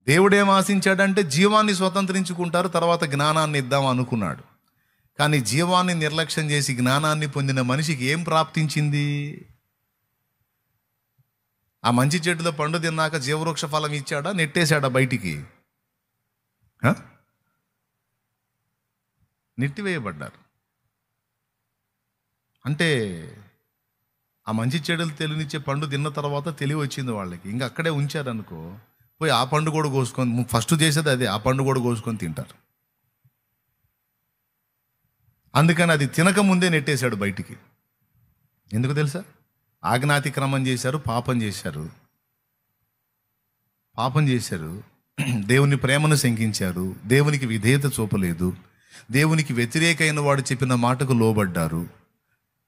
దేవుడేం ఆశించాడంటే జీవాన్ని స్వతంత్రించుకుంటారు, తర్వాత జ్ఞానాన్ని ఇద్దాం అనుకున్నాడు. కానీ జీవాన్ని నిర్లక్ష్యం చేసి జ్ఞానాన్ని పొందిన మనిషికి ఏం ప్రాప్తించింది? ఆ మంచి చెట్టులో పండు తిన్నాక జీవవృక్ష ఫలం ఇచ్చాడా, నెట్టేశాడా బయటికి? నెట్టివేయబడ్డారు. అంటే ఆ మంచి చెడులు తెలివినిచ్చే పండు తిన్న తర్వాత తెలివి వచ్చింది వాళ్ళకి, ఇంకా అక్కడే ఉంచారనుకో, పోయి ఆ పండు కూడా కోసుకొని, ఫస్ట్ చేసేది అదే, ఆ పండు కూడా కోసుకొని తింటారు. అందుకని అది తినక ముందే నెట్టేశాడు బయటికి. ఎందుకు తెలుసా? ఆజ్ఞాతిక్రమం చేశారు, పాపం చేశారు, దేవుని ప్రేమను శంకించారు, దేవునికి విధేయత చూపలేదు, దేవునికి వ్యతిరేకమైన వాడు చెప్పిన మాటకు లోబడ్డారు,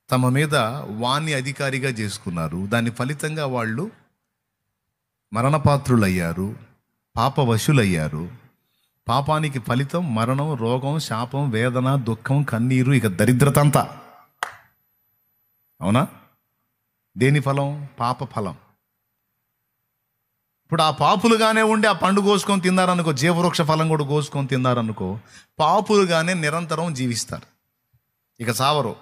తమ మీద వాణ్ణి అధికారిగా చేసుకున్నారు. దాని ఫలితంగా వాళ్ళు మరణపాత్రులయ్యారు, పాపవశులయ్యారు. పాపానికి ఫలితం మరణం, రోగం, శాపం, వేదన, దుఃఖం, కన్నీరు, ఇక దరిద్రత అంతా. అవునా? దేని ఫలం? పాప ఫలం. ఇప్పుడు ఆ పాపులుగానే ఉండి ఆ పండు కోసుకొని తిన్నారనుకో, జీవవృక్ష ఫలం కూడా కోసుకొని తిన్నారనుకో, పాపులుగానే నిరంతరం జీవిస్తారు, ఇక సావరు.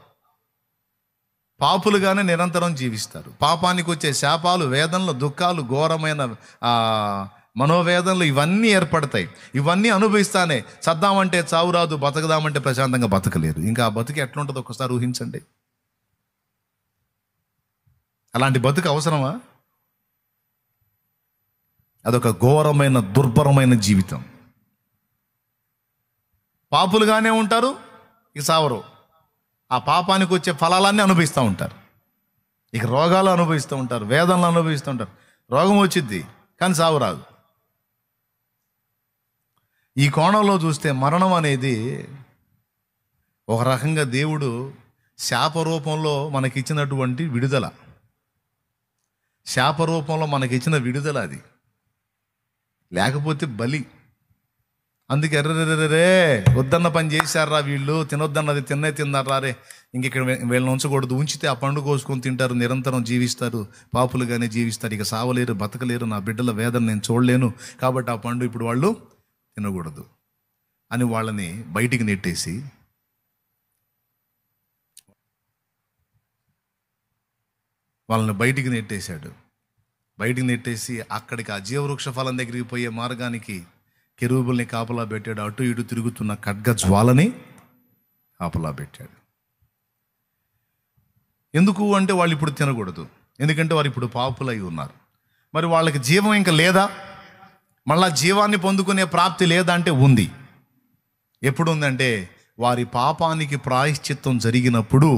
పాపులుగానే నిరంతరం జీవిస్తారు. పాపానికి వచ్చే శాపాలు, వేదనలు, దుఃఖాలు, ఘోరమైన మనోవేదనలు ఇవన్నీ ఏర్పడతాయి. ఇవన్నీ అనుభవిస్తానే చద్దామంటే చావు రాదు, బతకదామంటే ప్రశాంతంగా బతకలేరు. ఇంకా ఆ బతుకు ఎట్లుంటుందో ఒకసారి ఊహించండి. అలాంటి బతుకు అవసరమా? అదొక ఘోరమైన, దుర్భరమైన జీవితం. పాపులుగానే ఉంటారు, ఇక సావరు. ఆ పాపానికి వచ్చే ఫలాలన్నీ అనుభవిస్తూ ఉంటారు, ఇక రోగాలు అనుభవిస్తూ ఉంటారు, వేదనలు అనుభవిస్తూ ఉంటారు. రోగం వచ్చిద్ది కానీ సావు రాదు. ఈ కోణంలో చూస్తే మరణం అనేది ఒక రకంగా దేవుడు శాపరూపంలో మనకిచ్చినటువంటి విడుదల. శాపరూపంలో మనకిచ్చిన విడుదల అది, లేకపోతే బలి. అందుకే ఎర్రరే వద్దన్న పని చేశారా వీళ్ళు, తినొద్దన్నది తిన్నారా రే, ఇంకెక్కడ వీళ్ళని ఉంచకూడదు, ఉంచితే ఆ పండు కోసుకొని తింటారు, నిరంతరం జీవిస్తారు, పాపులుగానే జీవిస్తారు, ఇక సావలేరు, బతకలేరు, నా బిడ్డల వేదన నేను చూడలేను, కాబట్టి ఆ పండు ఇప్పుడు వాళ్ళు తినకూడదు అని వాళ్ళని బయటికి నెట్టేసి, వాళ్ళని బయటికి నెట్టేశాడు. బయటికి నెట్టేసి అక్కడికి ఆ జీవవృక్ష ఫలం దగ్గరికి పోయే మార్గానికి కెరూబుల్ని కాపలా పెట్టాడు, అటు ఇటు తిరుగుతున్న ఖడ్గ జ్వాలని కాపలా పెట్టాడు. ఎందుకు అంటే వాళ్ళు ఇప్పుడు తినకూడదు, ఎందుకంటే వారు ఇప్పుడు పాపులై ఉన్నారు. మరి వాళ్ళకి జీవం ఇంకా లేదా? మళ్ళా జీవాన్ని పొందుకునే ప్రాప్తి లేదా అంటే ఉంది. ఎప్పుడు ఉందంటే వారి పాపానికి ప్రాయశ్చిత్తం జరిగినప్పుడు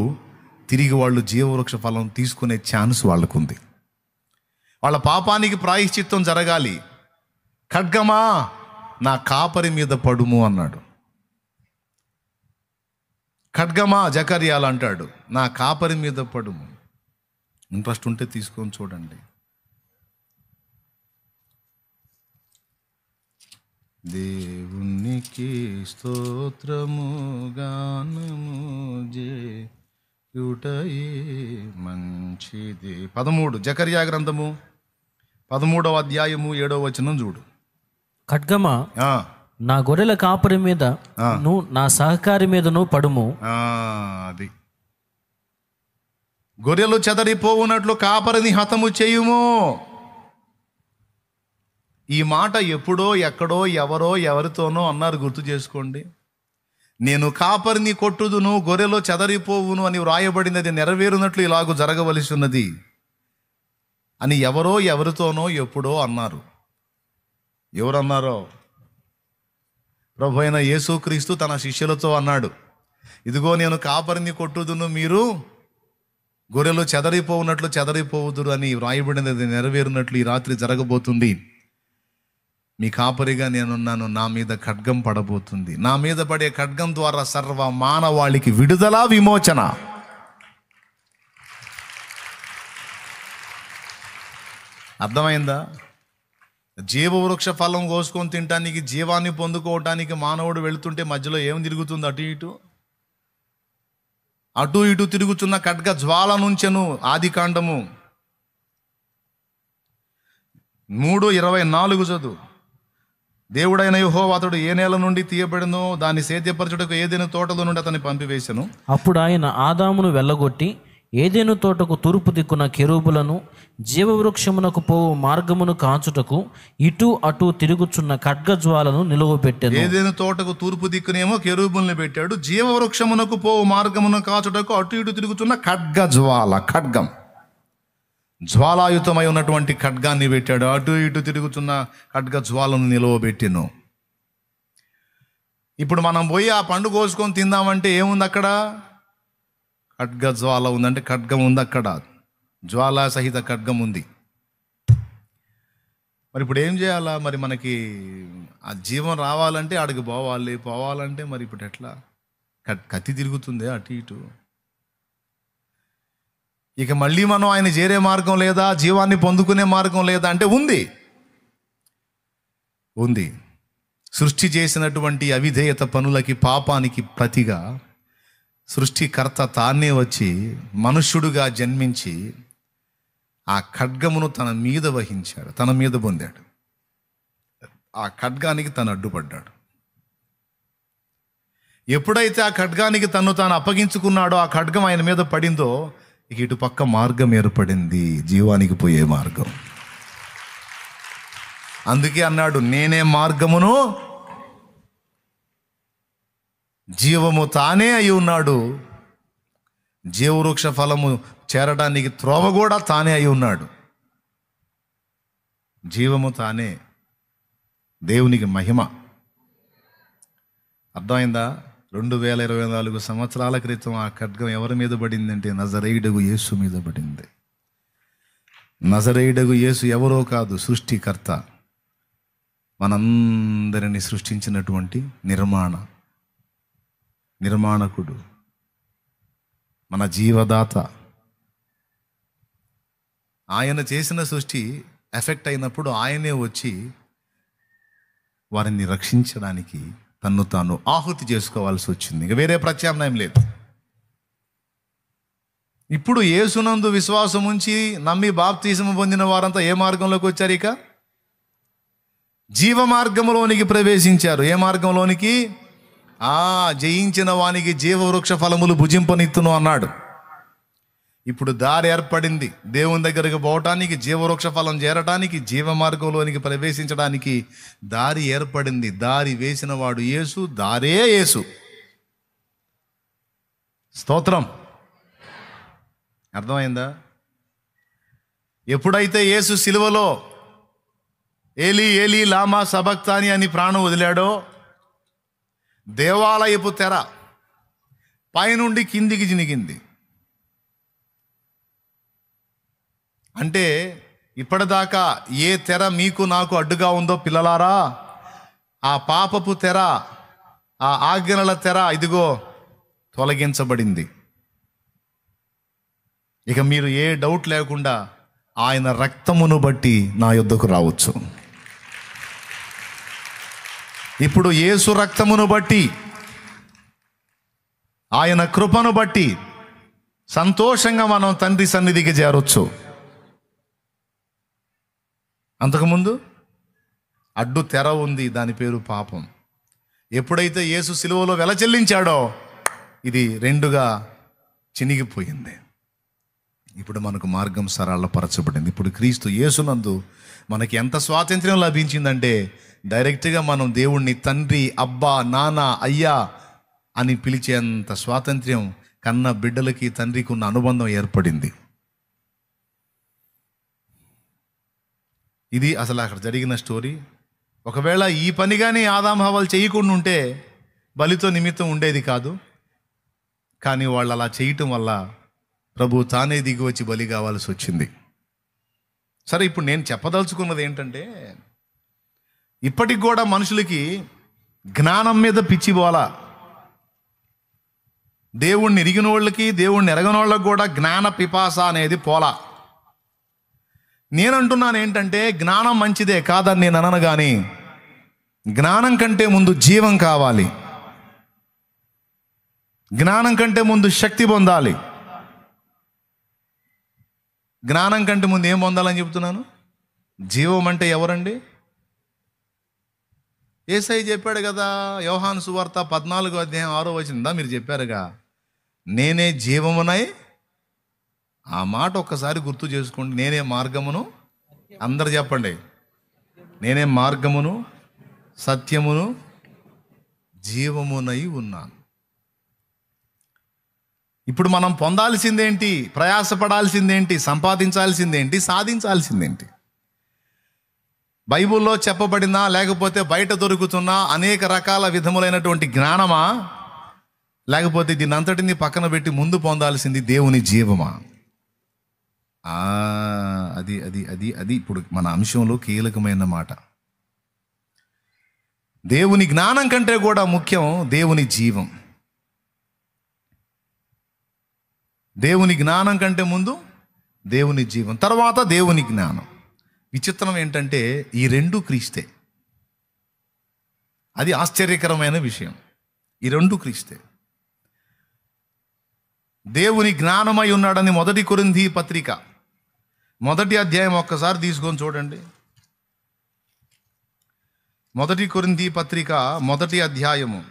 తిరిగి వాళ్ళు జీవవృక్ష ఫలం తీసుకునే ఛాన్స్ వాళ్ళకు ఉంది. వాళ్ళ పాపానికి ప్రాయశ్చిత్తం జరగాలి. ఖడ్గమా నా కాపరి మీద పడుము అన్నాడు. ఖడ్గమా, జకర్యాలు అంటాడు, నా కాపరి మీద పడుము. ఇంట్రెస్ట్ ఉంటే తీసుకొని చూడండి. దేవునికి స్తోత్రము గానము చేయుటయే మంచిది. 13 జకర్యా గ్రంథము 13వ అధ్యాయము 7వ వచనం చూడు. ఖడ్గమా నా గొర్రెల కాపరి మీద నా సహకారి మీదను పడుము. అది గొర్రెలు చెదరిపోవునట్లు కాపరిని హతము చేయుము. ఈ మాట ఎప్పుడో ఎక్కడో ఎవరో ఎవరితోనో అన్నారు, గుర్తు చేసుకోండి. నేను కాపరిని కొట్టుదును, గొర్రెలో చెదరిపోవును అని వ్రాయబడినది నెరవేరునట్లు ఇలాగూ జరగవలసి ఉన్నది అని ఎవరో ఎవరితోనో ఎప్పుడో అన్నారు. ఎవరన్నారో? ప్రభు అయిన యేసుక్రీస్తు తన శిష్యులతో అన్నాడు, ఇదిగో నేను కాపరిని కొట్టుదును, మీరు గొర్రెలు చెదరిపోవునట్లు చెదరిపోవుదురు అని వ్రాయబడినది నెరవేరునట్లు ఈ రాత్రి జరగబోతుంది. మీ కాపరిగా నేనున్నాను, నా మీద ఖడ్గం పడబోతుంది. నా మీద పడే ఖడ్గం ద్వారా సర్వ మానవాళికి విడుదల, విమోచన. అర్థమైందా? జీవవృక్ష ఫలం కోసుకొని తినటానికి, జీవాన్ని పొందుకోవటానికి మానవుడు వెళుతుంటే మధ్యలో ఏం తిరుగుతుంది? అటు ఇటు తిరుగుతున్న ఖడ్గ జ్వాల నుంచెను. ఆదికాండము 3:24 చదువు. దేవుడైన యెహోవా అతడు ఏ నేల నుండి తీయబడినో దాన్ని సేద్యపరచుటకు ఏదైనా తోటలో నుండి అతన్ని పంపివేశను. అప్పుడు ఆయన ఆదామును వెళ్ళగొట్టి ఏదెను తోటకు తూర్పు దిక్కున కెరూబులను, జీవవృక్షమునకు పోవు మార్గమును కాచుటకు ఇటు అటు తిరుగుచున్న ఖడ్గజ్వాలను నిలువబెట్టెను. ఏదైనా తోటకు తూర్పు దిక్కునేమో కెరూబుల్ని పెట్టాడు, జీవవృక్షమునకు పోవు మార్గమును కాచుటకు అటు ఇటు తిరుగుతున్న ఖడ్గజ్వాల, ఖడ్గం జ్వాలాయుతమై ఉన్నటువంటి ఖడ్గాన్ని పెట్టాడు. అటు ఇటు తిరుగుతున్న ఖడ్గజ్వాలను నిలువబెట్టెను. ఇప్పుడు మనం పోయి ఆ పండు కోసుకొని తిందామంటే ఏముంది అక్కడ? ఖడ్గజ్వాల ఉందంటే ఖడ్గం ఉంది అక్కడ, జ్వాలా సహిత ఖడ్గం ఉంది. మరి ఇప్పుడు ఏం చేయాలా? మరి మనకి ఆ జీవం రావాలంటే ఆడికి పోవాలంటే మరి ఇప్పుడు ఎట్లా? కత్తి తిరుగుతుంది అటు ఇటు. ఇక మళ్ళీ మనం ఆయన చేరే మార్గం లేదా, జీవాన్ని పొందుకునే మార్గం లేదా అంటే ఉంది. సృష్టి చేసినటువంటి అవిధేయత పనులకి, పాపానికి ప్రతిగా సృష్టికర్త తానే వచ్చి మనుష్యుడుగా జన్మించి ఆ ఖడ్గమును తన మీద వహించాడు, తన మీద పొందాడు. ఆ ఖడ్గానికి తను అడ్డుపడ్డాడు. ఎప్పుడైతే ఆ ఖడ్గానికి తను తాను అప్పగించుకున్నాడో, ఆ ఖడ్గం ఆయన మీద పడిందో, ఇక ఇటు పక్క మార్గం ఏర్పడింది, జీవానికి పోయే మార్గం. అందుకే అన్నాడు, నేనే మార్గమును జీవము తానే అయి ఉన్నాడు. జీవవృక్ష ఫలము చేరడానికి త్రోవ కూడా తానే అయి ఉన్నాడు. జీవము తానే, దేవునికి మహిమ. అర్థమైందా? 2024 సంవత్సరాల క్రితం ఆ ఖడ్గం ఎవరి మీద పడిందంటే నజరేయుడగు యేసు మీద పడింది. నజరేయుడగు యేసు ఎవరో కాదు, సృష్టికర్త, మనందరినీ సృష్టించినటువంటి నిర్మాణకుడు, మన జీవదాత. ఆయన చేసిన సృష్టి ఎఫెక్ట్ అయినప్పుడు ఆయనే వచ్చి వారిని రక్షించడానికి తన్ను తాను ఆహుతి చేసుకోవాల్సి వచ్చింది. ఇక వేరే ప్రత్యామ్నాయం లేదు. ఇప్పుడు యేసునందు విశ్వాసం ఉంచి నమ్మి బాప్తిసము పొందిన వారంతా ఏ మార్గంలోకి వచ్చారు? ఇక జీవ మార్గంలోనికి ప్రవేశించారు. ఏ మార్గంలోనికి? జయించిన వానికి జీవవృక్ష ఫలములు భుజింపనిత్తును అన్నాడు. ఇప్పుడు దారి ఏర్పడింది. దేవుని దగ్గరికి పోవటానికి, జీవవృక్ష ఫలం చేరటానికి, జీవ మార్గంలోనికి ప్రవేశించడానికి దారి ఏర్పడింది. దారి వేసిన వాడు యేసు, దారే యేసు. స్తోత్రం. అర్థమైందా? ఎప్పుడైతే యేసు సిలువలో ఏలీ ఏలీ లామా సబక్తాని అని ప్రాణం వదిలాడో, దేవాలయపు తెర పైనుండి కిందికి జినిగింది. అంటే ఇప్పటిదాకా ఏ తెర మీకు నాకు అడ్డుగా ఉందో పిల్లలారా, ఆ పాపపు తెర, ఆ ఆజ్ఞల తెర ఇదిగో తొలగించబడింది. ఇక మీరు ఏ డౌట్ లేకుండా ఆయన రక్తమును బట్టి నా యొద్దకు రావచ్చు. ఇప్పుడు యేసు రక్తమును బట్టి, ఆయన కృపను బట్టి సంతోషంగా మనం తండ్రి సన్నిధికి చేరొచ్చు. అంతకుముందు అడ్డు తెర ఉంది, దాని పేరు పాపం. ఎప్పుడైతే యేసు సిలువలో వెల చెల్లించాడో ఇది రెండుగా చినిగిపోయింది. ఇప్పుడు మనకు మార్గం సరళపరచబడింది. ఇప్పుడు క్రీస్తు యేసునందు మనకి ఎంత స్వాతంత్ర్యం లభించిందంటే, డైరెక్ట్గా మనం దేవుణ్ణి తండ్రి, అబ్బా, నాన్న, అయ్యా అని పిలిచేంత స్వాతంత్ర్యం కన్న బిడ్డలకి తండ్రికి ఉన్న అనుబంధం ఏర్పడింది. ఇది అసలు అక్కడ జరిగిన స్టోరీ. ఒకవేళ ఈ పని కానీ ఆదాము హవ్వలు చేయకుండా ఉంటే బలితో నిమిత్తం ఉండేది కాదు. కానీ వాళ్ళు అలా చేయటం వల్ల ప్రభు తానే దిగి వచ్చి బలి కావాల్సి వచ్చింది. సరే, ఇప్పుడు నేను చెప్పదలుచుకున్నది ఏంటంటే, ఇప్పటికి కూడా మనుషులకి జ్ఞానం మీద పిచ్చి పోలా. దేవుణ్ణి ఎరిగిన వాళ్ళకి, దేవుణ్ణి ఎరగని వాళ్ళకి కూడా జ్ఞాన పిపాస అనేది పోలా. నేనంటున్నాను ఏంటంటే, జ్ఞానం మంచిదే కాదని నేను అనను, కానీ జ్ఞానం కంటే ముందు జీవం కావాలి. జ్ఞానం కంటే ముందు శక్తి పొందాలి. జ్ఞానం కంటే ముందు ఏం పొందాలని చెప్తున్నాను? జీవం అంటే ఎవరండి? యేసయ్య చెప్పాడు కదా, యోహాను సువార్త 14:6 మీరు చెప్పారుగా, నేనే జీవమునై. ఆ మాట ఒక్కసారి గుర్తు చేసుకోండి. నేనే మార్గమును, అందరు చెప్పండి, నేనే మార్గమును సత్యమును జీవమునై ఉన్నాను. ఇప్పుడు మనం పొందాల్సిందేంటి? ప్రయాసపడాల్సిందేంటి? సంపాదించాల్సిందేంటి? సాధించాల్సిందేంటి? బైబిల్లో చెప్పబడిన లేకపోతే బయట దొరుకుతున్న అనేక రకాల విధములైనటువంటి జ్ఞానమా, లేకపోతే దీని అంతటిని పక్కన పెట్టి ముందు పొందాల్సింది దేవుని జీవమా? అది అది అది అది ఇప్పుడు మన అంశంలో కీలకమైన మాట. దేవుని జ్ఞానం కంటే కూడా ముఖ్యం దేవుని జీవం. దేవుని జ్ఞానం కంటే ముందు దేవుని జీవం, తర్వాత దేవుని జ్ఞానం. విచిత్రం ఏంటంటే ఈ రెండు క్రీస్తే. అది ఆశ్చర్యకరమైన విషయం. ఈ రెండు క్రీస్తే. దేవుని జ్ఞానమై ఉన్నాడని 1 కొరింథీ పత్రిక 1వ అధ్యాయం ఒక్కసారి తీసుకొని చూడండి. 1 కొరింథీ పత్రిక 1వ అధ్యాయము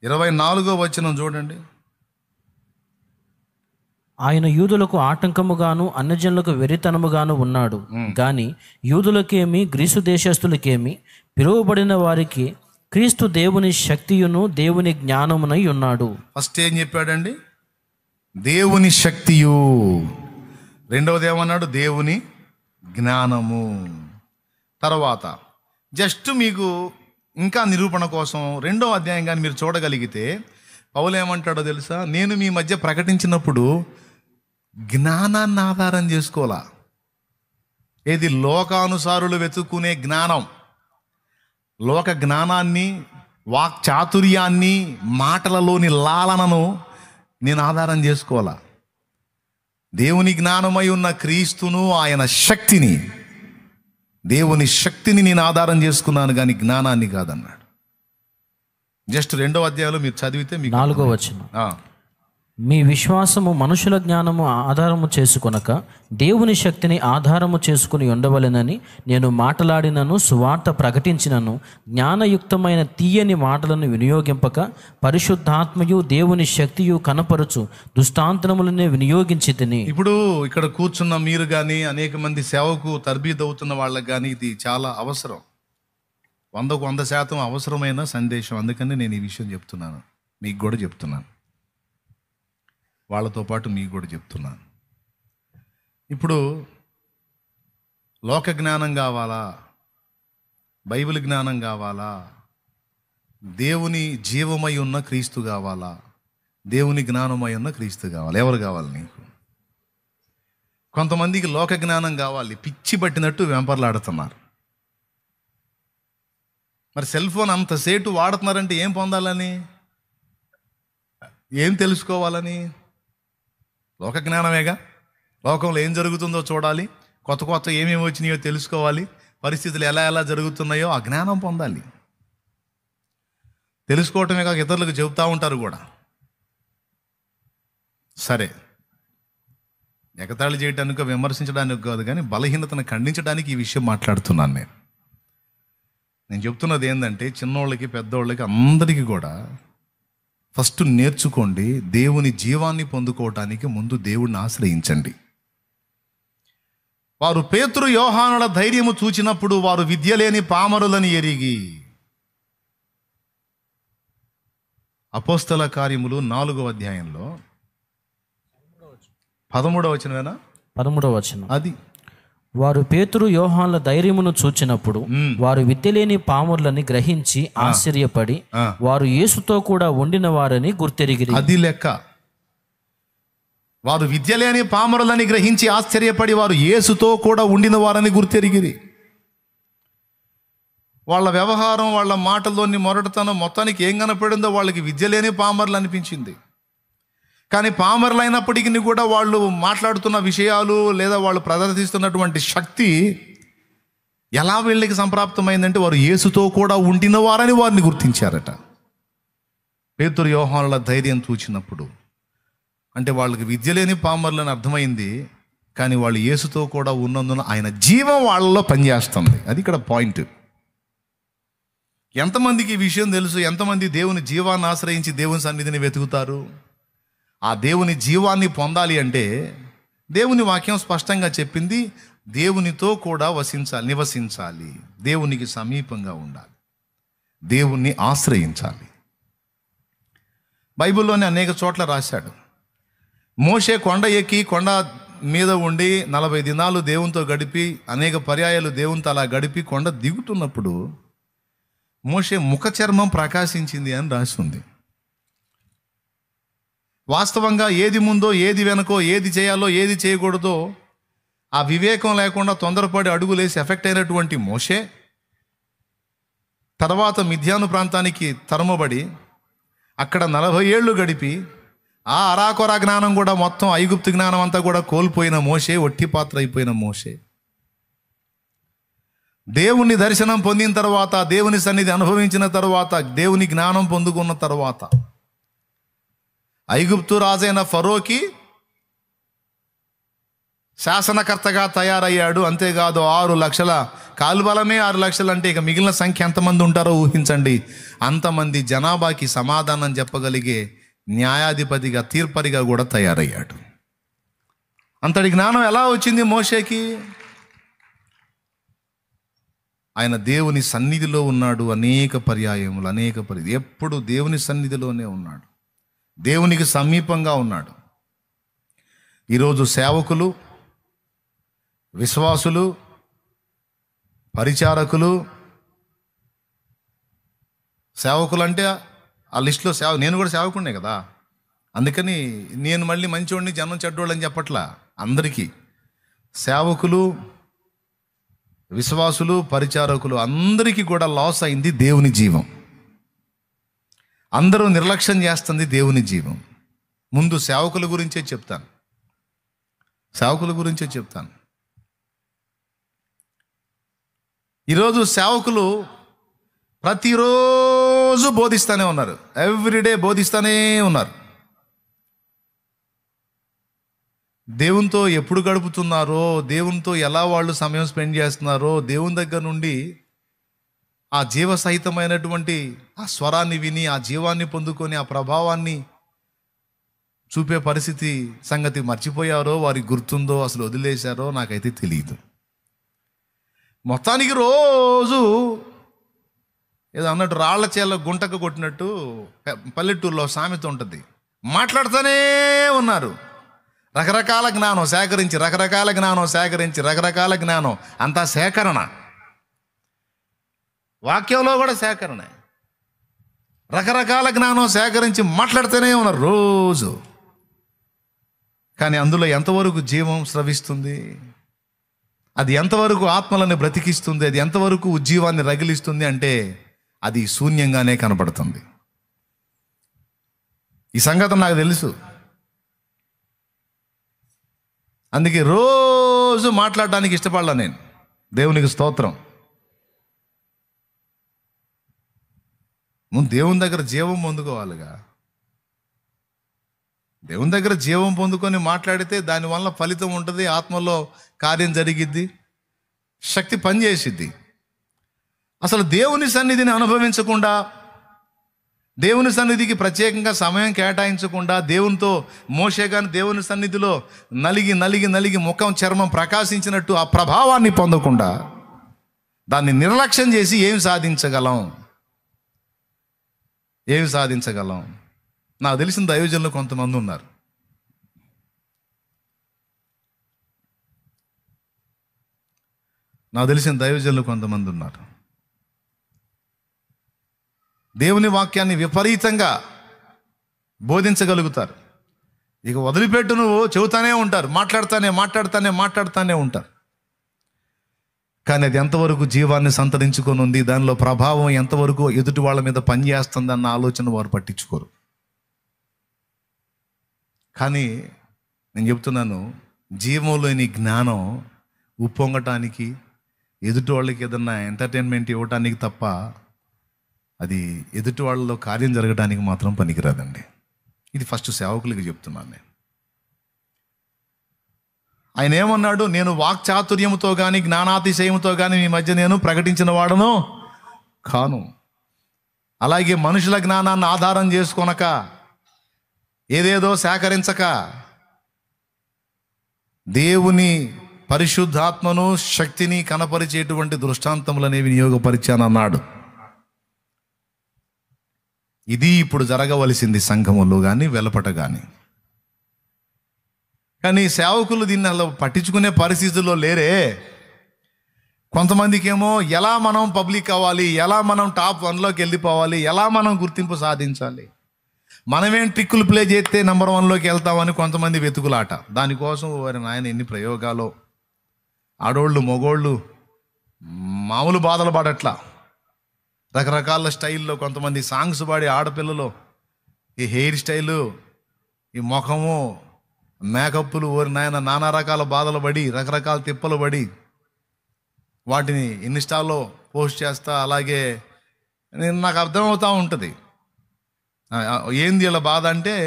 24వ వచనం చూడండి. ఆయన యూదులకు ఆటంకముగాను అన్యజనులకు వెరితనముగాను ఉన్నాడు గాని యూదులకేమి గ్రీసు దేశస్థులకేమి పిలువబడిన వారికి క్రీస్తు దేవుని శక్తియును దేవుని జ్ఞానమునై ఉన్నాడు. ఫస్ట్ ఏం చెప్పాడండి? దేవుని శక్తియు. రెండవది ఏమన్నాడు? దేవుని జ్ఞానము. తర్వాత జస్ట్ మీకు ఇంకా నిరూపణ కోసం 2వ అధ్యాయం కానీ మీరు చూడగలిగితే పౌలు ఏమంటాడో తెలుసా? నేను మీ మధ్య ప్రకటించినప్పుడు జ్ఞానాన్ని ఆధారం చేసుకోవాలా. ఏది? లోకానుసారులు వెతుక్కునే జ్ఞానం, లోక జ్ఞానాన్ని, వాక్చాతుర్యాన్ని, మాటలలోని లాలనను నేను ఆధారం చేసుకోవాలా. దేవుని జ్ఞానమై ఉన్న క్రీస్తును, ఆయన శక్తిని, దేవుని శక్తిని నేను ఆధారం చేసుకున్నాను కానీ జ్ఞానాన్ని కాదన్నాడు. జస్ట్ 2వ అధ్యాయంలో మీరు చదివితే మీకు 4వ వచనం, మీ విశ్వాసము మనుషుల జ్ఞానము ఆధారము చేసుకొనక దేవుని శక్తిని ఆధారము చేసుకుని ఉండవలెనని నేను మాటలాడినను సువార్త ప్రకటించినను జ్ఞానయుక్తమైన తీయని మాటలను వినియోగింపక పరిశుద్ధాత్మయు దేవుని శక్తియు కనపరుచు దుష్టాంతరములనే వినియోగించి తిని. ఇప్పుడు ఇక్కడ కూర్చున్న మీరు కానీ అనేక మంది సేవకు తర్బీదు అవుతున్న వాళ్ళకి కానీ ఇది చాలా అవసరం. 100% అవసరమైన సందేశం. అందుకని నేను ఈ విషయం చెప్తున్నాను, మీకు కూడా చెప్తున్నాను, వాళ్ళతో పాటు మీకు కూడా చెప్తున్నాను. ఇప్పుడు లోక జ్ఞానం కావాలా, బైబిల్ జ్ఞానం కావాలా, దేవుని జీవమై ఉన్న క్రీస్తు కావాలా, దేవుని జ్ఞానమై ఉన్న క్రీస్తు కావాలి? ఎవరు కావాలి నీకు? కొంతమందికి లోక జ్ఞానం కావాలి, పిచ్చి పట్టినట్టు వెంపర్లాడుతున్నారు. మరి సెల్ ఫోన్ అంతసేటు వాడుతున్నారంటే ఏం పొందాలని, ఏం తెలుసుకోవాలని? లోక జ్ఞానమేగా. లోకంలో ఏం జరుగుతుందో చూడాలి, కొత్త కొత్త ఏమేమి వచ్చినాయో తెలుసుకోవాలి, పరిస్థితులు ఎలా ఎలా జరుగుతున్నాయో ఆ జ్ఞానం పొందాలి. తెలుసుకోవటమే కాక ఇతరులకు చెబుతూ ఉంటారు కూడా. సరే, ఎగతాళి చేయడానికి, విమర్శించడానికి కాదు, కానీ బలహీనతను ఖండించడానికి ఈ విషయం మాట్లాడుతున్నాను. నేను చెప్తున్నది ఏంటంటే చిన్నోళ్ళకి పెద్దోళ్ళకి అందరికీ కూడా ఫస్ట్ నేర్చుకోండి, దేవుని జీవాన్ని పొందుకోవటానికి ముందు దేవుడిని ఆశ్రయించండి. వారు పేతురు యోహానుల ధైర్యము చూచినప్పుడు వారు విద్య లేని పామరులని ఎరిగి. అపోస్తల కార్యములు 4వ అధ్యాయంలో 13వ వచనమేనా? 13వ వచనం. అది వారు పేతురు యోహానుల ధైర్యమును చూచినప్పుడు వారు విద్యలేని పాముర్లని గ్రహించి ఆశ్చర్యపడి వారు యేసుతో కూడా ఉండిన వారని గుర్తెరిగిరి. అది లెక్క. వారు విద్యలేని పామరులని గ్రహించి ఆశ్చర్యపడి వారు యేసుతో కూడా ఉండిన వారని గుర్తెరిగిరి. వాళ్ళ వ్యవహారం, వాళ్ళ మాటల్లోని మొరటతనం మొత్తానికి ఏం కనపడిందో వాళ్ళకి విద్యలేని పామరులు అనిపించింది. కానీ పామరులు అయినప్పటికీ కూడా వాళ్ళు మాట్లాడుతున్న విషయాలు లేదా వాళ్ళు ప్రదర్శిస్తున్నటువంటి శక్తి ఎలా వీళ్ళకి సంప్రాప్తమైందంటే వారు యేసుతో కూడా ఉండిన వారని వారిని గుర్తించారట. పేతురు యోహానుల ధైర్యం చూచినప్పుడు అంటే వాళ్ళకి విద్య లేని పామరులని అర్థమైంది, కానీ వాళ్ళు యేసుతో కూడా ఉన్నందున ఆయన జీవం వాళ్ళలో పనిచేస్తుంది. అది ఇక్కడ పాయింట్. ఎంతమందికి ఈ విషయం తెలుసు? ఎంతమంది దేవుని జీవాన్ని ఆశ్రయించి దేవుని సన్నిధిని వెతుకుతారు? ఆ దేవుని జీవాన్ని పొందాలి అంటే దేవుని వాక్యం స్పష్టంగా చెప్పింది, దేవునితో కూడా నివసించాలి, దేవునికి సమీపంగా ఉండాలి, దేవుణ్ణి ఆశ్రయించాలి. బైబిల్లోనే అనేక చోట్ల రాశాడు. మోషే కొండ ఎక్కి కొండ మీద ఉండి 40 దినాలు దేవునితో గడిపి అనేక పర్యాయాలు దేవునితో అలా గడిపి కొండ దిగుతున్నప్పుడు మోషే ముఖ చర్మం ప్రకాశించింది అని రాసి ఉంది. వాస్తవంగా ఏది ముందో ఏది వెనకో, ఏది చేయాలో ఏది చేయకూడదో ఆ వివేకం లేకుండా తొందరపడి అడుగులేసి ఎఫెక్ట్ అయినటువంటి మోషే తర్వాత మిద్యాను ప్రాంతానికి తరమబడి అక్కడ 40 ఏళ్ళు గడిపి ఆ అరాకొరా జ్ఞానం కూడా మొత్తం ఐగుప్తు జ్ఞానం అంతా కూడా కోల్పోయిన మోషే, ఒట్టి పాత్ర అయిపోయిన మోషే దేవుని దర్శనం పొందిన తర్వాత, దేవుని సన్నిధి అనుభవించిన తర్వాత, దేవుని జ్ఞానం పొందుకున్న తర్వాత ఐగుప్తు రాజైన ఫరోకి శాసనకర్తగా తయారయ్యాడు. అంతేకాదు 6 లక్షల కాలుబలమే 6 లక్షలు అంటే ఇక మిగిలిన సంఖ్య ఎంతమంది ఉంటారో ఊహించండి. అంతమంది జనాభాకి సమాధానం చెప్పగలిగే న్యాయాధిపతిగా, తీర్పరిగా కూడా తయారయ్యాడు. అంతటి జ్ఞానం ఎలా వచ్చింది మోషేకి? ఆయన దేవుని సన్నిధిలో ఉన్నాడు. అనేక పర్యాయములు ఎప్పుడు దేవుని సన్నిధిలోనే ఉన్నాడు, దేవునికి సమీపంగా ఉన్నాడు. ఈరోజు సేవకులు, విశ్వాసులు, పరిచారకులు, సేవకులు అంటే ఆ లిస్టులో నేను కూడా సేవకుడినే కదా, అందుకని నేను మళ్ళీ మంచివాడిని జనం చెడ్డోళ్ళు అని చెప్పట్లా. అందరికీ సేవకులు, విశ్వాసులు, పరిచారకులు అందరికీ కూడా లాస్ అయింది దేవుని జీవం. అందరూ నిర్లక్ష్యం చేస్తుంది దేవుని జీవం. ముందు సేవకుల గురించే చెప్తాను. ఈరోజు సేవకులు ప్రతిరోజు బోధిస్తూనే ఉన్నారు, ఎవ్రీడే బోధిస్తూనే ఉన్నారు. దేవునితో ఎప్పుడు గడుపుతున్నారో, దేవునితో ఎలా వాళ్ళు సమయం స్పెండ్ చేస్తున్నారో, దేవుని దగ్గర నుండి ఆ జీవసహితమైనటువంటి ఆ స్వరాన్ని విని ఆ జీవాన్ని పొందుకొని ఆ ప్రభావాన్ని చూపే పరిస్థితి సంగతి మర్చిపోయారో, వారికి గుర్తుందో, అసలు వదిలేశారో నాకైతే తెలియదు. మొత్తానికి రోజు ఏదో అన్నట్టు రాళ్ల చేల గుంటకు కొట్టినట్టు పల్లెటూరులో సామెత ఉంటుంది, మాట్లాడుతూనే ఉన్నారు. రకరకాల జ్ఞానం సేకరించి రకరకాల జ్ఞానం అంతా సేకరణ. వాక్యంలో కూడా సేకరణ. రకరకాల జ్ఞానం సేకరించి మాట్లాడుతూనే ఉన్నారు రోజు. కానీ అందులో ఎంతవరకు జీవం స్రవిస్తుంది, అది ఎంతవరకు ఆత్మలను బ్రతికిస్తుంది, అది ఎంతవరకు ఉజ్జీవాన్ని రగిలిస్తుంది అంటే అది శూన్యంగానే కనబడుతుంది. ఈ సంగతి నాకు తెలుసు. అందుకే రోజు మాట్లాడడానికి ఇష్టపడలా నేను. దేవునికి స్తోత్రం. ముందు దేవుని దగ్గర జీవం పొందుకోవాలిగా. దేవుని దగ్గర జీవం పొందుకొని మాట్లాడితే దానివల్ల ఫలితం ఉంటుంది, ఆత్మలో కార్యం జరిగిద్ది, శక్తి పనిచేసిద్ది. అసలు దేవుని సన్నిధిని అనుభవించకుండా, దేవుని సన్నిధికి ప్రత్యేకంగా సమయం కేటాయించకుండా, దేవునితో మోషే గాని దేవుని సన్నిధిలో నలిగి ముఖం చర్మం ప్రకాశించినట్టు ఆ ప్రభావాన్ని పొందకుండా దాన్ని నిర్లక్ష్యం చేసి ఏం సాధించగలం? నాకు తెలిసిన దైవజనులు కొంతమంది ఉన్నారు. దేవుని వాక్యాన్ని విపరీతంగా బోధించగలుగుతారు. ఇక వదిలిపెట్టు, నువ్వు చెబుతానే ఉంటారు, మాట్లాడుతానే ఉంటారు. కానీ అది ఎంతవరకు జీవాన్ని సంతరించుకొని ఉంది, దానిలో ప్రభావం ఎంతవరకు ఎదుటి వాళ్ళ మీద పనిచేస్తుంది అన్న ఆలోచన వారు పట్టించుకోరు. కానీ నేను చెప్తున్నాను, జీవంలోని జ్ఞానం ఉప్పొంగటానికి, ఎదుటి వాళ్ళకి ఏదన్నా ఎంటర్టైన్మెంట్ ఇవ్వటానికి తప్ప అది ఎదుటి వాళ్ళలో కార్యం జరగడానికి మాత్రం పనికిరాదండి. ఇది ఫస్ట్ సేవకులకి చెప్తున్నాను నేను. ఆయన ఏమన్నాడు? నేను వాక్చాతుర్యముతో కానీ జ్ఞానాతిశయముతో కానీ మీ మధ్య నేను ప్రకటించిన వాడను కాను. అలాగే మనుషుల జ్ఞానాన్ని ఆధారం చేసుకొనక, ఏదేదో సేకరించక, దేవుని పరిశుద్ధాత్మను శక్తిని కనపరిచేటువంటి దృష్టాంతములనేవి వినియోగపరిచానన్నాడు. ఇది ఇప్పుడు జరగవలసింది సంఘములో కానీ వెలుపట కానీ. కానీ సేవకులు దీన్ని అలా పట్టించుకునే పరిస్థితుల్లో లేరే. కొంతమందికి ఏమో ఎలా మనం పబ్లిక్ అవ్వాలి, ఎలా మనం టాప్ 1లోకి వెళ్ళిపోవాలి, ఎలా మనం గుర్తింపు సాధించాలి, మనమేం ట్రిక్కులు ప్లే చేస్తే నెంబర్ 1లోకి వెళ్తామని కొంతమంది వెతుకులాట. దానికోసం వారి నాయన ఎన్ని ప్రయోగాలు. ఆడోళ్ళు మగోళ్ళు మామూలు బాధలు పడట్లా. రకరకాల స్టైల్లో కొంతమంది సాంగ్స్ పాడి ఆడపిల్లలు ఈ హెయిర్ స్టైలు, ఈ ముఖము, మేకప్లు, ఓరి నాయన నానా రకాల బాధలు పడి, రకరకాల తిప్పలు పడి వాటిని ఇన్స్టాలో పోస్ట్ చేస్తా. అలాగే నాకు అర్థమవుతూ ఉంటుంది ఏంది ఇలా బాధ అంటే,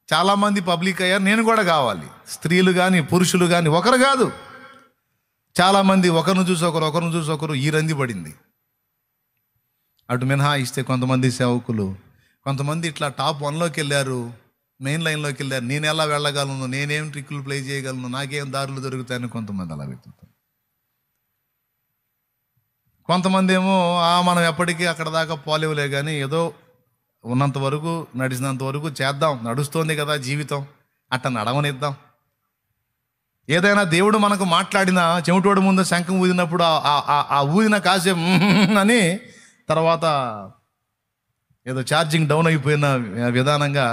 చాలామంది పబ్లిక్ అయ్యారు, నేను కూడా కావాలి. స్త్రీలు కానీ పురుషులు కానీ ఒకరు కాదు, చాలామంది ఒకరిని చూసి ఒకరిని చూసి ఒకరు ఈ రంది పడింది. అటు మినహాయిస్తే కొంతమంది సేవకులు, కొంతమంది ఇట్లా టాప్ 1లోకి వెళ్ళారు, మెయిన్ లైన్లోకి వెళ్ళారు. నేను ఎలా వెళ్ళగలను, నేనేం ట్రిక్కులు ప్లే చేయగలను, నాకేం దారులు దొరుకుతాయని కొంతమంది అలా వెతుకుతారు. కొంతమంది ఏమో మనం ఎప్పటికీ అక్కడ దాకా పోలేవులే కానీ ఏదో ఉన్నంత వరకు, నడిచినంత వరకు చేద్దాం, నడుస్తోంది కదా జీవితం, అట్ట నడవనిద్దాం. ఏదైనా దేవుడు మనకు మాట్లాడినా చెవిటోడు ముందు శంఖం ఊదినప్పుడు ఆ ఊదిన కాసేపు అని తర్వాత ఏదో ఛార్జింగ్ డౌన్ అయిపోయిన విధానంగా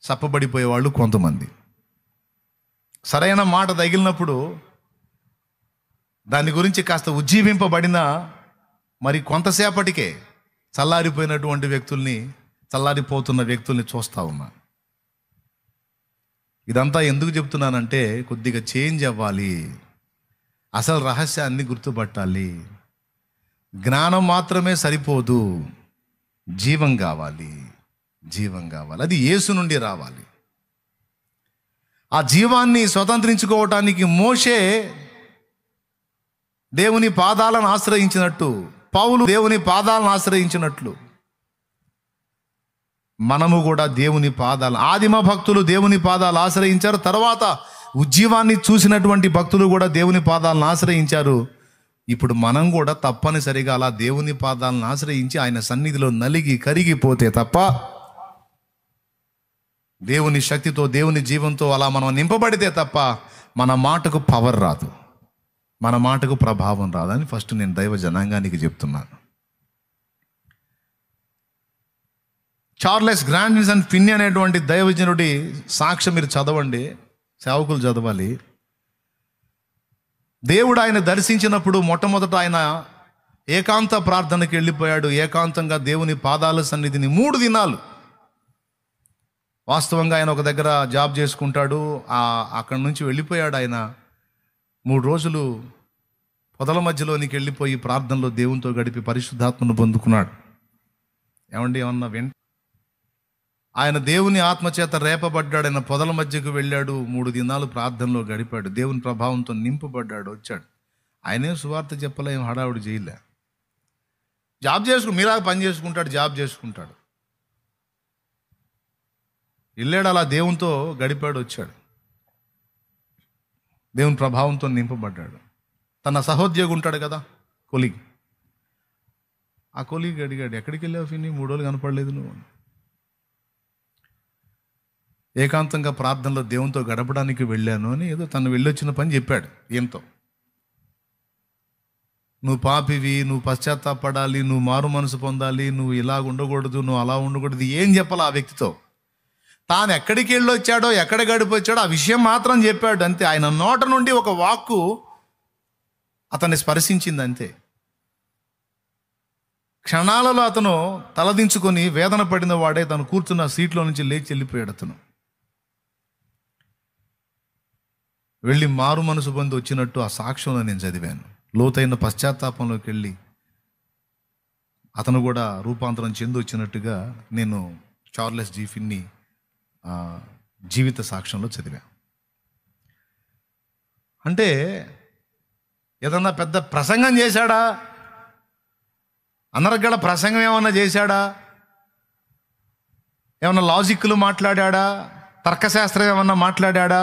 సప్పబడిపోయేవాళ్ళు కొంతమంది. సరైన మాట తగిలినప్పుడు దాని గురించి కాస్త ఉజ్జీవింపబడిన మరి కొంతసేపటికే చల్లారిపోయినటువంటి వ్యక్తుల్ని, చల్లారిపోతున్న వ్యక్తుల్ని చూస్తూ ఉన్నా. ఇదంతా ఎందుకు చెప్తున్నానంటే కొద్దిగా చేంజ్ అవ్వాలి, అసలు రహస్యాన్ని గుర్తుపట్టాలి. జ్ఞానం మాత్రమే సరిపోదు, జీవం కావాలి, జీవం కావాలి. అది యేసు నుండి రావాలి. ఆ జీవాన్ని స్వతంత్రించుకోవటానికి మోషే దేవుని పాదాలను ఆశ్రయించినట్టు, పౌలు దేవుని పాదాలను ఆశ్రయించినట్లు మనము కూడా దేవుని పాదాలు, ఆదిమ భక్తులు దేవుని పాదాలు ఆశ్రయించారు. తర్వాత ఉజ్జీవాన్ని చూసినటువంటి భక్తులు కూడా దేవుని పాదాలను ఆశ్రయించారు. ఇప్పుడు మనం కూడా తప్పనిసరిగా అలా దేవుని పాదాలను ఆశ్రయించి ఆయన సన్నిధిలో నలిగి కరిగిపోతే తప్ప, దేవుని శక్తితో దేవుని జీవంతో అలా మనం నింపబడితే తప్ప మన మాటకు పవర్ రాదు, మన మాటకు ప్రభావం రాదని ఫస్ట్ నేను దైవ జనాంగానికి చెప్తున్నాను. చార్లెస్ గ్రాండిసన్ ఫిన్నీ అనేటువంటి దైవజనుడి సాక్ష్యం మీరు చదవండి, సేవకులు చదవాలి. దేవుడు ఆయన దర్శించినప్పుడు మొట్టమొదట ఆయన ఏకాంత ప్రార్థనకి వెళ్ళిపోయాడు. ఏకాంతంగా దేవుని పాదాల సన్నిధిని 3 దినాలు. వాస్తవంగా ఆయన ఒక దగ్గర జాబ్ చేసుకుంటాడు, అక్కడి నుంచి వెళ్ళిపోయాడు. ఆయన 3 రోజులు పొదల మధ్యలోనికి వెళ్ళిపోయి ప్రార్థనలో దేవునితో గడిపి పరిశుద్ధాత్మను పొందుకున్నాడు. ఏమన్నా ఆయన దేవుని ఆత్మచేత రేపబడ్డాడు. ఆయన పొదల మధ్యకు వెళ్ళాడు, 3 దినాలు ప్రార్థనలో గడిపాడు, దేవుని ప్రభావంతో నింపబడ్డాడు, వచ్చాడు. ఆయనే సువార్త చెప్పలే, ఏం హడావుడి చేయలే. జాబ్ మీలాగా పని చేసుకుంటాడు, జాబ్ చేసుకుంటాడు, వెళ్ళాడు, అలా దేవునితో గడిపాడు, వచ్చాడు, దేవుని ప్రభావంతో నింపబడ్డాడు. తన సహోద్యోగి ఉంటాడు కదా, కొలీగ్, ఆ కొలీగ్ అడిగాడు, ఎక్కడికి వెళ్ళావు ఫిన్ని, 3 రోజులు కనపడలేదు నువ్వు. ఏకాంతంగా ప్రార్థనలో దేవునితో గడపడానికి వెళ్ళాను అని ఏదో తను వెళ్ళొచ్చిన పని చెప్పాడు. ఏంతో, నువ్వు పాపివి, నువ్వు పశ్చాత్తాపడాలి, నువ్వు మారు మనసు పొందాలి, నువ్వు ఇలా ఉండకూడదు, నువ్వు అలా ఉండకూడదు, ఏం చెప్పాలి ఆ వ్యక్తితో. తాను ఎక్కడికి వెళ్ళొచ్చాడో, ఎక్కడ గడిపొచ్చాడో ఆ విషయం మాత్రం చెప్పాడు అంతే. ఆయన నోట నుండి ఒక వాక్కు అతన్ని స్పర్శించింది అంతే. క్షణాలలో అతను తలదించుకొని వేదన పడిన వాడే తను కూర్చున్న సీట్లో నుంచి లేచి వెళ్ళిపోయాడు. అతను వెళ్ళి మారు మనసు పొంది వచ్చినట్టు ఆ సాక్ష్యంలో నేను చదివాను. లోతైన పశ్చాత్తాపంలోకి వెళ్ళి అతను కూడా రూపాంతరం చెంది వచ్చినట్టుగా నేను చార్లెస్ జీ ఫిన్నీ జీవిత సాక్ష్యంలో చదివాను. అంటే ఏదన్నా పెద్ద ప్రసంగం చేశాడా? అనర్గళ ప్రసంగం ఏమన్నా చేశాడా? ఏమన్నా లాజిక్లు మాట్లాడా? తర్కశాస్త్రం ఏమన్నా మాట్లాడా?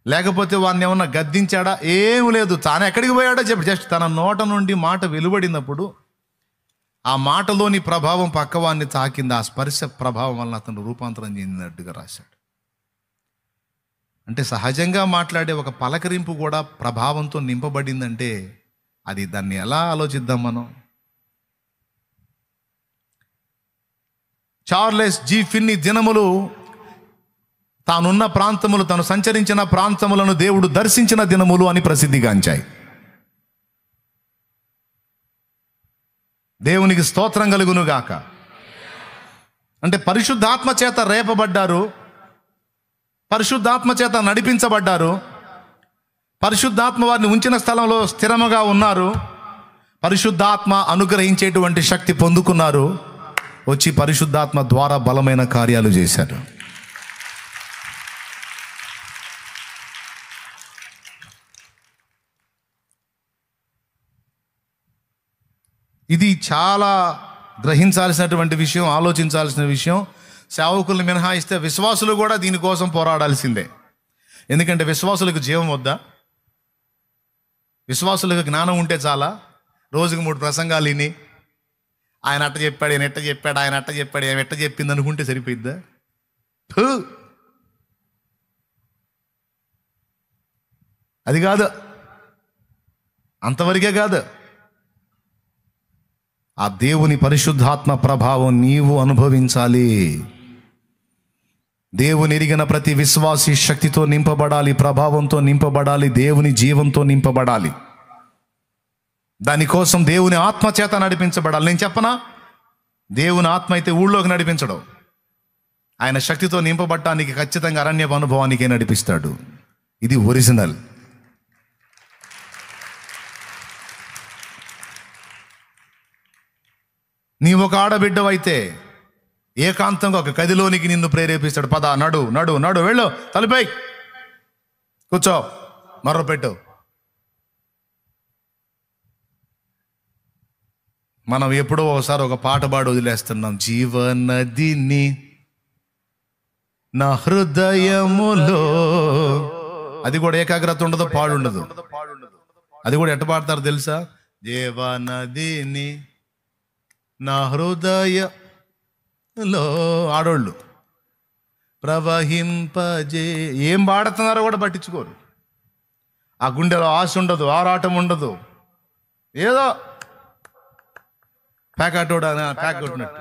లేకపోతే వాడిని ఏమన్నా గద్దించాడా? ఏం లేదు. తాను ఎక్కడికి పోయాడో చెప్పి జస్ట్ తన నోట నుండి మాట వెలువడినప్పుడు ఆ మాటలోని ప్రభావం పక్కవాన్ని తాకింది. ఆ స్పర్శ ప్రభావం వలన అతను రూపాంతరం చెందినట్టుగా రాశాడు. అంటే సహజంగా మాట్లాడే ఒక పలకరింపు కూడా ప్రభావంతో నింపబడిందంటే అది దాన్ని ఎలా ఆలోచిద్దాం మనం? చార్లెస్ జి ఫిన్నీ దినములు తానున్న ప్రాంతములు, తను సంచరించిన ప్రాంతములను దేవుడు దర్శించిన దినములు అని ప్రసిద్ధిగాంచాయి. దేవునికి స్తోత్రం కలుగునుగాక. అంటే పరిశుద్ధాత్మ చేత రేపబడ్డారు, పరిశుద్ధాత్మ చేత నడిపించబడ్డారు, పరిశుద్ధాత్మ వారిని ఉంచిన స్థలంలో స్థిరముగా ఉన్నారు, పరిశుద్ధాత్మ అనుగ్రహించేటువంటి శక్తి పొందుకున్నారు, వచ్చి పరిశుద్ధాత్మ ద్వారా బలమైన కార్యాలు చేశారు. ఇది చాలా గ్రహించాల్సినటువంటి విషయం, ఆలోచించాల్సిన విషయం. సేవకులను మినహాయిస్తే విశ్వాసులు కూడా దీనికోసం పోరాడాల్సిందే. ఎందుకంటే విశ్వాసులకు జీవం వద్దా? విశ్వాసులకు జ్ఞానం ఉంటే చాలా? రోజుకు 3 ప్రసంగాలు విని ఆయన అట్ట చెప్పాడు, ఆయన ఎట్ట చెప్పాడు, ఆయన అట్ట చెప్పాడు, ఏమి ఎట్ట చెప్పింది అనుకుంటే సరిపోయిద్దా? అది కాదు, అంతవరకే కాదు. ఆ దేవుని పరిశుద్ధాత్మ ప్రభావం నీవు అనుభవించాలి. దేవుని ఎరిగిన ప్రతి విశ్వాసి శక్తితో నింపబడాలి, ప్రభావంతో నింపబడాలి, దేవుని జీవంతో నింపబడాలి. దానికోసం దేవుని ఆత్మ చేత నడిపించబడాలి. నేను చెప్పనా, దేవుని ఆత్మ అయితే ఊళ్ళోకి నడిపించడం, ఆయన శక్తితో నింపబడటానికి ఖచ్చితంగా అరణ్యపు అనుభవానికే నడిపిస్తాడు. ఇది ఒరిజినల్. నీ ఒక ఆడబిడ్డవైతే ఏకాంతంగా ఒక గదిలోనికి నిన్ను ప్రేరేపిస్తాడు. పద, నడు నడు నడు, వెళ్ళు, తలుపై కూర్చో, మర్ర పెట్టు. మనం ఎప్పుడో ఒకసారి ఒక పాట పాడి వదిలేస్తున్నాం. జీవనదిని నా హృదయములో. అది కూడా ఏకాగ్రత ఉండదు, పాడుండదు. అది కూడా ఎట్ట పాడతారు తెలుసా? జీవనదిని నా హృదయలో, ఆడోళ్ళు ప్రవహింపజే. ఏం పాడుతున్నారో కూడా పట్టించుకోరు. ఆ గుండెలో ఆశ ఉండదు, ఆరాటం ఉండదు, ఏదో ప్యాకెట్ కొట్టినట్టు.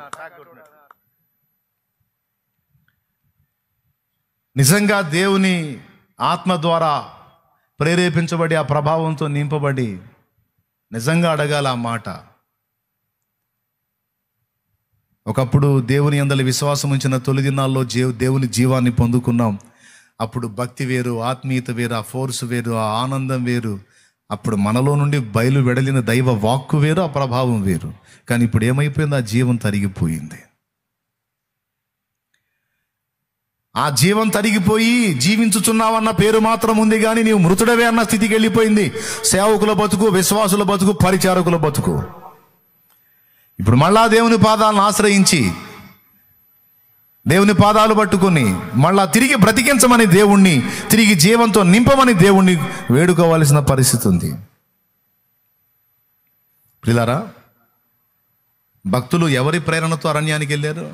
నిజంగా దేవుని ఆత్మ ద్వారా ప్రేరేపించబడి ఆ ప్రభావంతో నింపబడి నిజంగా అడగాల ఆ మాట. ఒకప్పుడు దేవుని యందలి విశ్వాసం ఉంచిన తొలి దినాల్లో దేవుని జీవాన్ని పొందుకున్నాం. అప్పుడు భక్తి వేరు, ఆత్మీయత వేరు, ఆ ఫోర్స్ వేరు, ఆ ఆనందం వేరు. అప్పుడు మనలో నుండి బయలు వెడలిన దైవ వాక్కు వేరు, ఆ ప్రభావం వేరు. కానీ ఇప్పుడు ఏమైపోయింది? ఆ జీవం తరిగిపోయింది. ఆ జీవం తరిగిపోయి జీవించుచున్నావన్న పేరు మాత్రం ఉంది, కానీ నీవు మృతుడవే అన్న స్థితికి వెళ్ళిపోయింది. సేవకుల బతుకు, విశ్వాసుల బతుకు, పరిచారకుల బతుకు. ఇప్పుడు మళ్ళా దేవుని పాదాలను ఆశ్రయించి, దేవుని పాదాలు పట్టుకొని మళ్ళా తిరిగి బ్రతికించమని దేవుణ్ణి, తిరిగి జీవంతో నింపమని దేవుణ్ణి వేడుకోవాల్సిన పరిస్థితి ఉంది. ప్రియులారా, భక్తులు ఎవరి ప్రేరణతో అరణ్యానికి వెళ్ళారు?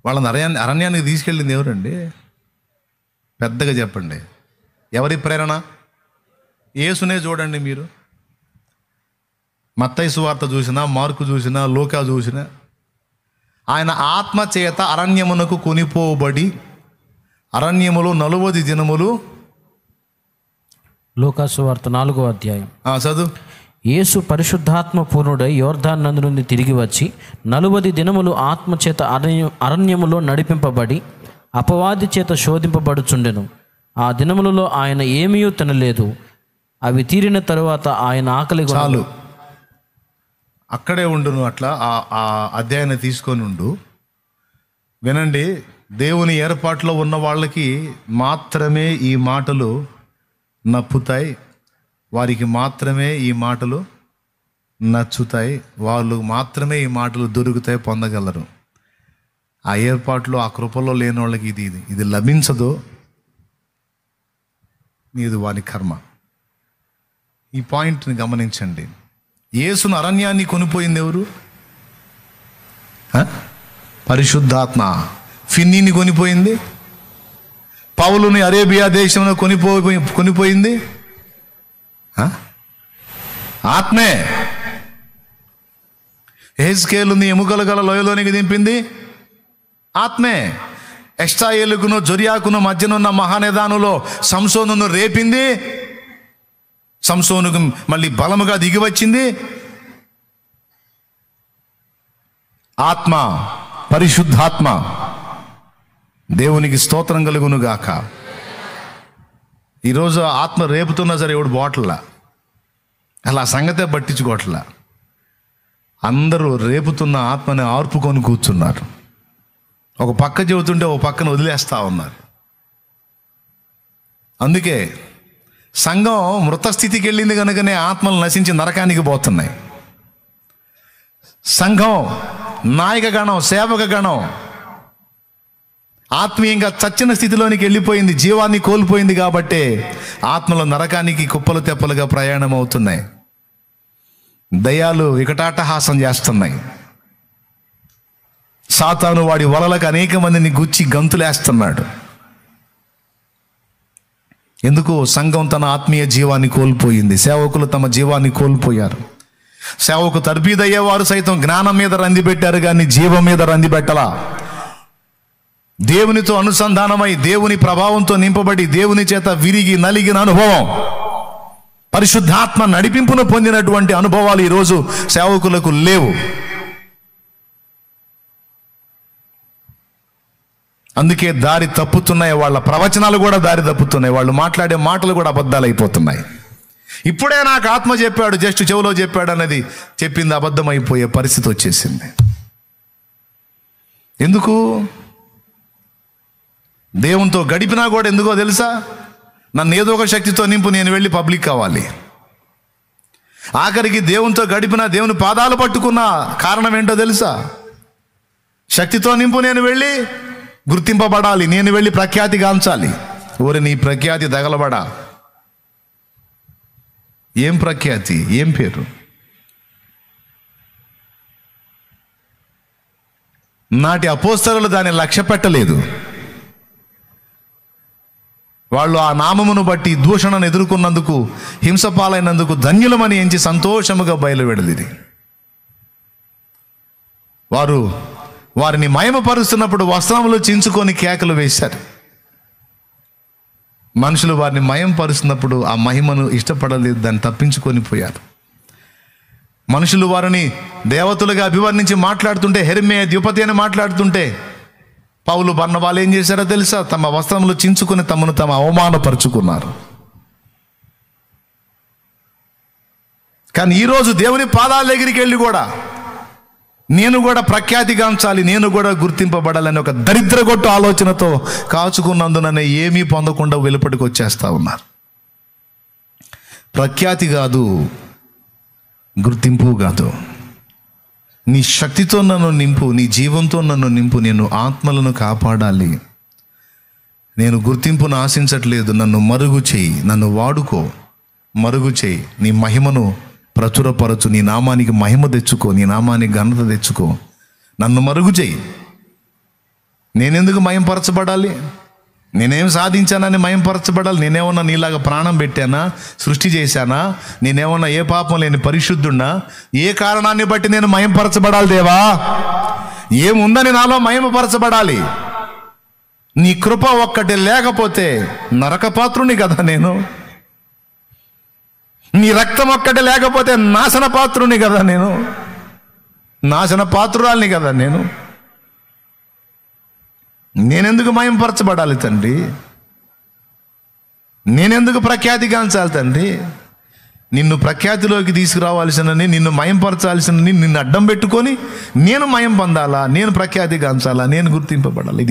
వాళ్ళని అరణ్యానికి తీసుకెళ్ళింది ఎవరండి? పెద్దగా చెప్పండి. ఎవరి ప్రేరణ? యేసునే చూడండి మీరు. మత్తయి సువార్త చూసినా, మార్కు చూసినా, లూకా చూసినా, ఆయన ఆత్మ చేత అరణ్యమునకు కొనిపోబడి అరణ్యములో 40 దినములు. లూకా సువార్త 4వ అధ్యాయం. చదువు. యేసు పరిశుద్ధాత్మ పూర్ణుడై యోర్దాను నది నుండి తిరిగి వచ్చి 40 దినములు ఆత్మచేత అరణ్యములో నడిపింపబడి అపవాది చేత శోధింపబడుచుండెను. ఆ దినములలో ఆయన ఏమీ తినలేదు. అవి తీరిన తరువాత ఆయన ఆకలి. చాలు, అక్కడే ఉండును. అట్లా ఆ అధ్యాయాన్ని తీసుకొని ఉండు. వినండి, దేవుని ఏర్పాట్లో ఉన్న వాళ్ళకి మాత్రమే ఈ మాటలు నప్పుతాయి, వారికి మాత్రమే ఈ మాటలు నచ్చుతాయి, వాళ్ళు మాత్రమే ఈ మాటలు దొరుకుతాయి, పొందగలరు. ఆ ఏర్పాట్లు ఆ కృపలో లేని వాళ్ళకి ఇది లభించదు. ఇది వాని కర్మ. ఈ పాయింట్ని గమనించండి. యేసును అరణ్యాన్ని కొనిపోయింది ఎవరు? పరిశుద్ధాత్మ. ఫిన్నీని కొనిపోయింది, పౌలుని అరేబియా దేశంలో కొనిపోయింది ఆత్మే. హెజ్కేలుని ఎముకలు గల లోయలోనికి దింపింది ఆత్మే. ఎష్టాయేలుకును జొరియాకును మధ్యనున్న మహానిదానులో సంసోనును రేపింది, సంసోనుకు మళ్ళీ బలముగా దిగి వచ్చింది ఆత్మ, పరిశుద్ధాత్మ. దేవునికి స్తోత్రం కలుగును గాక. ఈరోజు ఆత్మ రేపుతున్నా సరే ఎవడు బాటల్లా, అలా సంగతే పట్టించుకోవట్లా. అందరూ రేపుతున్న ఆత్మని ఆర్పుకొని కూర్చున్నారు. ఒక పక్క చెబుతుంటే ఒక పక్కన వదిలేస్తా ఉన్నారు. అందుకే సంఘం మృతస్థితికి వెళ్ళింది కనుకనే ఆత్మలు నశించి నరకానికి పోతున్నాయి. సంఘం నాయక గణం, సేవక గణం ఆత్మీయంగా చచ్చిన స్థితిలోనికి వెళ్ళిపోయింది, జీవాన్ని కోల్పోయింది. కాబట్టే ఆత్మలు నరకానికి కుప్పలు తెప్పలుగా ప్రయాణం అవుతున్నాయి. దయ్యాలు వికటాటహాసం చేస్తున్నాయి. సాతాను వాడి వలలకు అనేక మందిని గుచ్చి గంతులేస్తున్నాడు. ఎందుకు? సంఘం తన ఆత్మీయ జీవాన్ని కోల్పోయింది, సేవకులు తమ జీవాన్ని కోల్పోయారు. సేవకు తర్బీదయ్యేవారు సైతం జ్ఞానం మీద రంది పెట్టారు, కానీ జీవం మీద రంది పెట్టలా. దేవునితో అనుసంధానమై, దేవుని ప్రభావంతో నింపబడి, దేవుని చేత విరిగి నలిగిన అనుభవం, పరిశుద్ధాత్మ నడిపింపును పొందినటువంటి అనుభవాలు ఈరోజు సేవకులకు లేవు. అందుకే దారి తప్పుతున్నాయి. వాళ్ళ ప్రవచనాలు కూడా దారి తప్పుతున్నాయి. వాళ్ళు మాట్లాడే మాటలు కూడా అబద్ధాలు అయిపోతున్నాయి. ఇప్పుడే నాకు ఆత్మ చెప్పాడు, జస్ట్ చెవులో చెప్పాడు అన్నది చెప్పింది అబద్ధమైపోయే పరిస్థితి వచ్చేసింది. ఎందుకు? దేవునితో గడిపినా కూడా ఎందుకో తెలుసా? నన్ను ఏదో ఒక శక్తితో నింపు, నేను వెళ్ళి పబ్లిక్ కావాలి. ఆఖరికి దేవునితో గడిపినా, దేవుని పాదాలు పట్టుకున్న కారణం ఏంటో తెలుసా? శక్తితో నింపు, నేను వెళ్ళి గుర్తింపబడాలి, నేను వెళ్ళి ప్రఖ్యాతి గాంచాలి. ఊరి నీ ప్రఖ్యాతి తగలబడా. ఏం ప్రఖ్యాతి? ఏం పేరు? నాటి అపోస్తలులు దాన్ని లక్ష్య పెట్టలేదు. వాళ్ళు ఆ నామమును బట్టి దూషణను ఎదుర్కొన్నందుకు, హింసపాలైనందుకు ధన్యులమని ఎంచి సంతోషముగా బయలువెడలిది. వారిని మహిమపరుస్తున్నప్పుడు వస్త్రములు చించుకొని కేకలు వేశారు. మనుషులు వారిని మహిమపరుస్తున్నప్పుడు ఆ మహిమను ఇష్టపడలేదు, దాన్ని తప్పించుకొని పోయారు. మనుషులు వారిని దేవతలుగా అభివర్ణించి మాట్లాడుతుంటే, హెర్మే ద్యుపతి అని మాట్లాడుతుంటే, పౌలు బర్నబాలు ఏం చేశారో తెలుసా? తమ వస్త్రములు చించుకొని తమను తమ అవమానపరుచుకున్నారు. కానీ ఈరోజు దేవుని పాదాల దగ్గరికి వెళ్ళి కూడా, నేను కూడా ప్రఖ్యాతిగాంచాలి, నేను కూడా గుర్తింపబడాలని ఒక దరిద్రగొట్టు ఆలోచనతో కాచుకున్నందుననే ఏమీ పొందకుండా వెలుపటికి వచ్చేస్తా ఉన్నారు. ప్రఖ్యాతి కాదు, గుర్తింపు కాదు. నీ శక్తితో నన్ను నింపు, నీ జీవంతో నన్ను నింపు. నేను ఆత్మలను కాపాడాలి. నేను గుర్తింపును ఆశించట్లేదు. నన్ను మరుగు చేయి, నన్ను వాడుకో, మరుగు చేయి. నీ మహిమను ప్రచురపరచు, నీ నామానికి మహిమ తెచ్చుకో, నీ నామానికి ఘనత తెచ్చుకో, నన్ను మరుగు చేయి. నేనెందుకు మహింపరచబడాలి? నేనేం సాధించానని మహింపరచబడాలి? నేనేమన్నా నీలాగా ప్రాణం పెట్టానా? సృష్టి చేశానా? నేనేమన్నా ఏ పాపం లేని పరిశుద్ధున్నా? ఏ కారణాన్ని బట్టి నేను మహింపరచబడాలి? దేవా, ఏముందని నాలో మహిమపరచబడాలి? నీ కృప ఒక్కటి లేకపోతే నరకపాత్రుని కదా నేను. నీ రక్తం ఒక్కటి లేకపోతే నాశన పాత్రుని కదా నేను. నాశన పాత్రురాల్ని కదా నేను. నేనెందుకు మహింపరచబడాలి తండ్రి? నేనెందుకు ప్రఖ్యాతిగాంచాలి తండ్రి? నిన్ను ప్రఖ్యాతిలోకి తీసుకురావాల్సినని, నిన్ను మహింపరచాల్సినని నిన్ను అడ్డం పెట్టుకొని నేను మహిం పొందాలా, నేను ప్రఖ్యాతిగాంచాలా, నేను గుర్తింపబడాలి?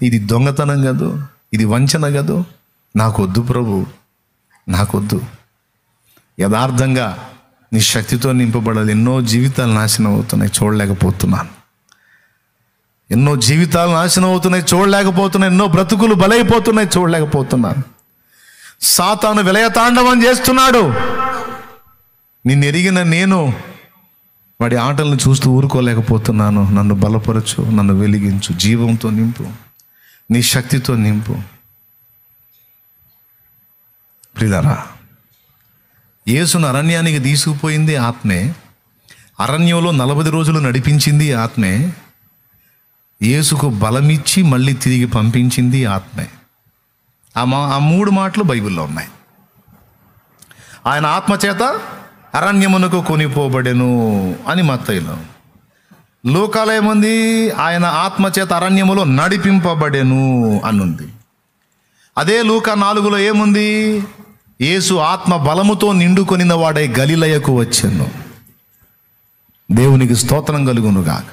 ఇది దొంగతనం కాదు, ఇది వంచన కాదు. నాకొద్దు ప్రభు, నాకొద్దు. యథార్థంగా నీ శక్తితో నింపబడాలి. ఎన్నో జీవితాలు నాశనం అవుతున్నాయి, చూడలేకపోతున్నాను. ఎన్నో జీవితాలు నాశనం అవుతున్నాయి, చూడలేకపోతున్నాయి. ఎన్నో బ్రతుకులు బలైపోతున్నాయి, చూడలేకపోతున్నాను. సాతాను విలయతాండవం చేస్తున్నాడు. నిన్ను ఎరిగిన నేను వాడి ఆటలను చూస్తూ ఊరుకోలేకపోతున్నాను. నన్ను బలపరచు, నన్ను వెలిగించు, జీవంతో నింపు, నీ శక్తితో నింపు. ప్రియులారా, యేసును అరణ్యానికి తీసుకుపోయింది ఆత్మే. అరణ్యంలో 40 రోజులు నడిపించింది ఆత్మే. యేసుకు బలమిచ్చి మళ్ళీ తిరిగి పంపించింది ఆత్మే. ఆ 3 మాటలు బైబిల్లో ఉన్నాయి. ఆయన ఆత్మచేత అరణ్యమునకు కొనిపోబడెను అని మత్తయిలో. లూకాలో ఏముంది? ఆయన ఆత్మచేత అరణ్యములో నడిపింపబడెను అనుంది. అదే లూకా 4లో ఏముంది? యేసు ఆత్మ బలముతో నిండుకొనిన వాడై గలిలయకు వచ్చెను. దేవునికి స్తోత్రం కలుగునుగాక.